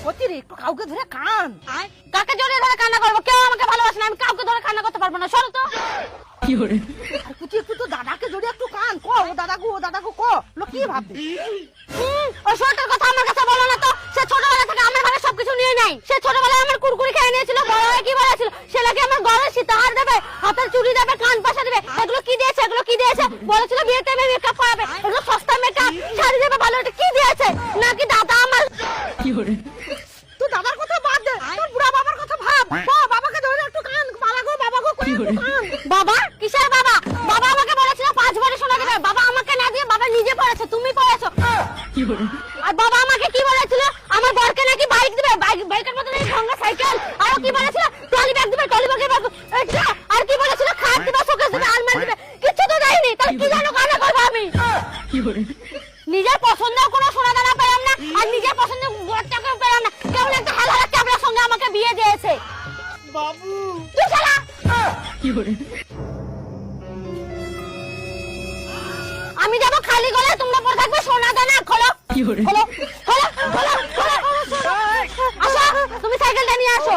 ক্ষতি রে, একটু কাউকে ধরে কান। কাকে জড়িয়ে ধরে কান্না করবো? কেউ আমাকে ভালোবাসে না, আমি কাউকে ধরে কান্না করতে পারবো না। শোনো তো। আর কুচি একটু তো দাদাকে জড়িয়ে একটু কান। ক ও দাদাকে ক। লোক কি ভাববে? ওই ছোটটার কথা আমার কাছে বলো না তো। সে ছোটবেলা থেকে আমার ঘরে সবকিছু নিয়ে নেয়। সে ছোটবেলায় আমার কুরকুরি খেয়ে নিয়েছিল। বড় হয়ে কি বলেছিল? সে নাকি আমার গলার সীতাহার দেবে, হাতের চুড়ি দেবে, কান পাশা দেবে। এগুলো কি দিয়েছে? বলেছিল বিয়েতে আমি মেকআপ করাবে। এগুলো সস্তা মেকআপ, শাড়ি দেবে ভালো। এটা কি দিয়েছে? নাকি দাদা আমার তুই দাদার কথা বাদ দে, তোর বুড়া বাবার কথা ভাব। ক বাবাকে ধরে একটু কান। বাবা গো করে একটু কান। বাবা? কিসের বাবা? বাবা আমাকে বলেছিল 5 ভরি সোনা দেবে। বাবা আমাকে না দিয়ে বাবা নিজে পড়েছে। তুমি পড়েছো। আর বাবা আমাকে কি বলেছিল? আমার বরকে নাকি বাইক দিবে। বাইকের মধ্যে নাকি ভাঙা সাইকেল। আর কি বলেছিল? ট্রলি ব্যাগ দিবে, ট্রলি ব্যাগের ব্যাগ। আর কি বলেছিল? খাট দিবে, শোকেস দিবে, আলমারি দিবে। কিছু তো দেয়নি। তাহলে কি জানো কান্না করবো আমি? নিজের পছন্দের কোনো সোনা দানা পেলাম না, আর নিজের পছন্দের বরটাকে পেলাম না। কেমন একটা হালালা চাপড়ার সঙ্গে আমাকে বিয়ে দিয়েছে। বাবু তুই শালা। আমি যাবো খালি গলায়, তোমরা পরে থাকবে সোনা দানা। খোলো খোলো খোলো খোলো খোলো। আসো, তুমি সাইকেলটা নিয়ে আসো।